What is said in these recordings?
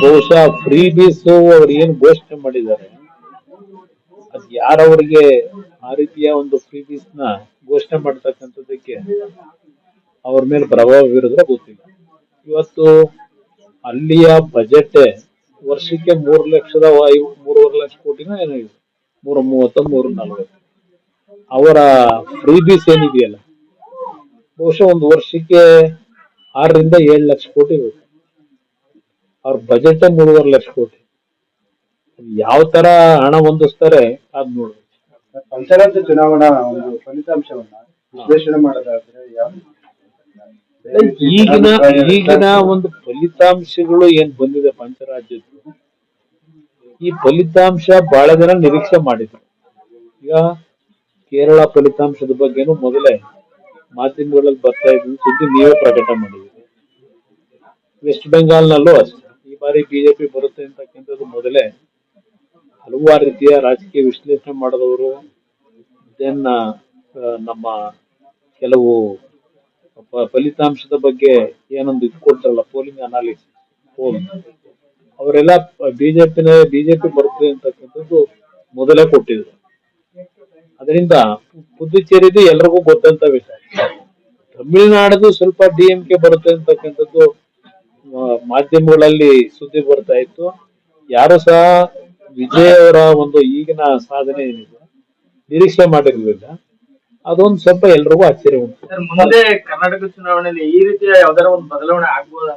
ಬಹುಶಃ ಫ್ರೀ ಬೀಸ್ ಅವ್ರು ಏನ್ ಘೋಷಣೆ ಮಾಡಿದ್ದಾರೆ, ಅದ್ ಯಾರವ್ರಿಗೆ ಆ ರೀತಿಯ ಒಂದು ಫ್ರೀ ಬೀಸ್ ನ ಘೋಷಣೆ ಮಾಡ್ತಕ್ಕಂಥದ್ದಕ್ಕೆ ಅವ್ರ ಮೇಲೆ ಪ್ರಭಾವ ಬೀರಿದ್ರೆ ಗೊತ್ತಿಲ್ಲ. ಇವತ್ತು ಅಲ್ಲಿಯ ಬಜೆಟ್ ವರ್ಷಕ್ಕೆ 3,00,000 ಕೋಟಿನ ಏನೋ ಇದೆ, 330 340. ಅವರ ಫ್ರೀ ಬೀಸ್ ಏನಿದೆಯಲ್ಲ, ಬಹುಶಃ ಒಂದು ವರ್ಷಕ್ಕೆ 6 ರಿಂದ 7 ಲಕ್ಷ ಕೋಟಿ ಬೇಕು. ಅವ್ರ ಬಜೆಟ್ 3.5 ಲಕ್ಷ ಕೋಟಿ. ಯಾವ ತರ ಹಣ ಹೊಂದಿಸ್ತಾರೆ ಅದ್ ನೋಡ್ಬೇಕು. ಪಂಚರಾಜ್ಯ ಚುನಾವಣಾ ಒಂದು ಫಲಿತಾಂಶವನ್ನ ವಿಶ್ಲೇಷಣೆ ಮಾಡೋದಾದ್ರೆ ಈಗಿನ ಒಂದು ಫಲಿತಾಂಶಗಳು ಏನ್ ಬಂದಿದೆ ಪಂಚರಾಜ್ಯದ್ದು, ಈ ಫಲಿತಾಂಶ ಬಹಳ ಜನ ನಿರೀಕ್ಷೆ ಮಾಡಿದ್ರು. ಈಗ ಕೇರಳ ಫಲಿತಾಂಶದ ಬಗ್ಗೆನೂ ಮೊದಲೇ ಮಾಧ್ಯಮಗಳಲ್ಲಿ ಬರ್ತಾ ಇದ್ದು ಸುದ್ದಿ ನೀವೇ ಪ್ರಕಟ ಮಾಡಿದ್ರಿ. ವೆಸ್ಟ್ ಬೆಂಗಾಲ್ನಲ್ಲೂ ಅಷ್ಟೇ ಈ ಬಾರಿ ಬಿಜೆಪಿ ಬರುತ್ತೆ ಅಂತಕ್ಕಂಥದ್ದು ಮೊದಲೇ ಹಲವಾರು ರೀತಿಯ ರಾಜಕೀಯ ವಿಶ್ಲೇಷಣೆ ಮಾಡಿದವರು, ದೆನ್ ನಮ್ಮ ಕೆಲವು ಫಲಿತಾಂಶದ ಬಗ್ಗೆ ಏನೊಂದು ಇದು ಕೊಡ್ತಾರಲ್ಲ, ಪೋಲಿಂಗ್ ಅನಾಲಿಸಿಸ್ ಪೋಲ್, ಅವರೆಲ್ಲ ಬಿಜೆಪಿ ಬರುತ್ತೆ ಅಂತಕ್ಕಂಥದ್ದು ಮೊದಲೇ ಕೊಟ್ಟಿದ್ರು. ಅದರಿಂದ ಪುದುಚೇರಿದು ಎಲ್ರಿಗೂ ಗೊತ್ತಂತ ವಿಷಯ. ತಮಿಳುನಾಡದು ಸ್ವಲ್ಪ DMK ಬರುತ್ತೆ ಅಂತಕ್ಕಂಥದ್ದು ಮಾಧ್ಯಮಗಳಲ್ಲಿ ಸುದ್ದಿ ಬರ್ತಾ ಇತ್ತು. ಯಾರು ಸಹ ವಿಜಯ್ ಅವರ ಒಂದು ಈಗಿನ ಸಾಧನೆ ಏನಿದೆ ನಿರೀಕ್ಷೆ ಮಾಡಿರ್ಲಿಲ್ಲ. ಅದೊಂದು ಸ್ವಲ್ಪ ಎಲ್ರಿಗೂ ಆಶ್ಚರ್ಯ ಉಂಟು. ಮುಂದೆ ಕರ್ನಾಟಕ ಚುನಾವಣೆಯಲ್ಲಿ ಈ ರೀತಿಯ ಯಾವ್ದಾರ ಒಂದು ಬದಲಾವಣೆ ಆಗ್ಬೋದಾ?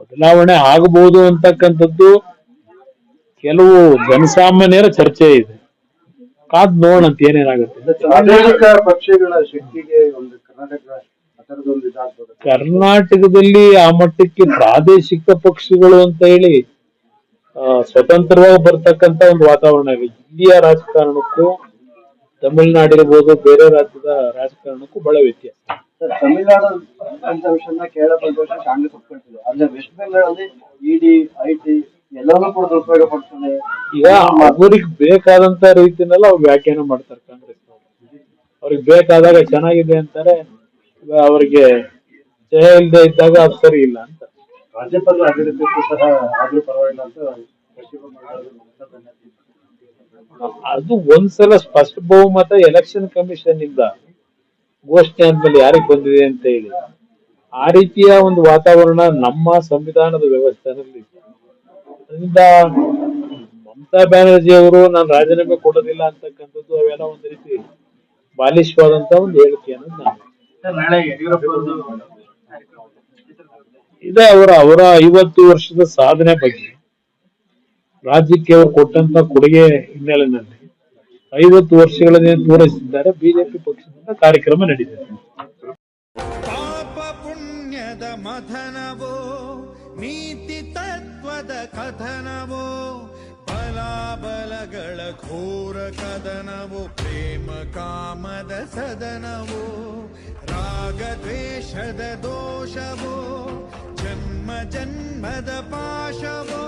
ಬದಲಾವಣೆ ಆಗಬಹುದು ಅಂತಕ್ಕಂಥದ್ದು ಕೆಲವು ಜನಸಾಮಾನ್ಯರ ಚರ್ಚೆ ಇದೆ. ಕಾದ್ ನೋಡೋಣ ಅಂತ ಏನೇನಾಗುತ್ತೆ. ಪ್ರಾದೇಶಿಕ ಪಕ್ಷಗಳ ಶಕ್ತಿಗೆ ಒಂದು ಕರ್ನಾಟಕದಲ್ಲಿ ಆ ಮಟ್ಟಕ್ಕೆ ಪ್ರಾದೇಶಿಕ ಪಕ್ಷಗಳು ಅಂತ ಹೇಳಿ ಸ್ವತಂತ್ರವಾಗಿ ಬರ್ತಕ್ಕಂತ ಒಂದು ವಾತಾವರಣ ಇದೆ. ಇಲ್ಲಿಯ ರಾಜಕಾರಣಕ್ಕೂ ತಮಿಳುನಾಡಿರ್ಬೋದು, ಬೇರೆ ರಾಜ್ಯದ ರಾಜಕಾರಣಕ್ಕೂ ಬಹಳ ವ್ಯತ್ಯಾಸ. ತಮಿಳುನಾಡು ಫಲಿತಾಂಶ ಕೇರಳ ಫಲಿತಾಂಶ ಕಾಂಗ್ರೆಸ್ ಒಪ್ಕೊಳ್ತಿದೆ, ಆದ್ರೆ ವೆಸ್ಟ್ ಬೆಂಗಾಳಲ್ಲಿ ED IT ಎಲ್ಲವನ್ನೂ ಕೂಡ ದುರುಪಯೋಗ ಪಡ್ತದೆ. ಈಗ ಅವ್ರಿಗೆ ಬೇಕಾದಂತ ರೀತಿನೆಲ್ಲ ಅವ್ರು ವ್ಯಾಖ್ಯಾನ ಮಾಡ್ತಾರೆ ಕಾಂಗ್ರೆಸ್. ಅವ್ರಿಗೆ ಬೇಕಾದಾಗ ಚೆನ್ನಾಗಿದೆ ಅಂತಾರೆ, ಅವರಿಗೆ ಜಯ ಇಲ್ಲದೆ ಇದ್ದಾಗ ಅದು ಸರಿ ಇಲ್ಲ ಅಂತ. ರಾಜ್ಯಪಾಲರ ಅಭಿವೃದ್ಧಿಗೂ ಸಹ ಆದ್ರೂ ಪರವಾಗಿಲ್ಲ ಅಂತ ಅದು ಒಂದ್ಸಲ ಸ್ಪಷ್ಟ ಬಹುಮತ ಎಲೆಕ್ಷನ್ ಕಮಿಷನ್ ಇಂದ ಘೋಷಣೆ ಆದ್ಮೇಲೆ ಯಾರಿಗೆ ಬಂದಿದೆ ಅಂತ ಹೇಳಿ ಆ ರೀತಿಯ ಒಂದು ವಾತಾವರಣ ನಮ್ಮ ಸಂವಿಧಾನದ ವ್ಯವಸ್ಥೆನಲ್ಲಿ. ಅದರಿಂದ ಮಮತಾ ಬ್ಯಾನರ್ಜಿ ಅವರು ನಾನು ರಾಜೀನಾಮೆ ಕೊಡೋದಿಲ್ಲ ಅಂತಕ್ಕಂಥದ್ದು ಅವೆಲ್ಲ ಒಂದು ರೀತಿ ಬಾಲಿಶವಾದಂತ ಒಂದು ಹೇಳಿಕೆಯನ್ನು ಇದೆ. ಅವರ 50 ವರ್ಷದ ಸಾಧನೆ ಬಗ್ಗೆ, ರಾಜ್ಯಕ್ಕೆ ಅವರು ಕೊಟ್ಟಂತ ಕೊಡುಗೆ ಹಿನ್ನೆಲೆಯಲ್ಲಿ 50 ವರ್ಷಗಳನ್ನೇ ಪೂರೈಸಿದ್ದಾರೆ. ಬಿಜೆಪಿ ಪಕ್ಷದಿಂದ ಕಾರ್ಯಕ್ರಮ ನಡೀತಿದೆ. ಪಾಪ ಪುಣ್ಯದ ಮಥನವೋ, ನೀತಿ ತತ್ವದ ಕಥನವೋ, ಬಲಾಬಲಗಳ ಘೋರ ಕದನವೋ, ಪ್ರೇಮ ಕಾಮದ ಸದನವೋ, ರಾಗ ದ್ವೇಷದ ದೋಷವೋ, ಜನ್ಮ ಜನ್ಮದ ಪಾಶವೋ.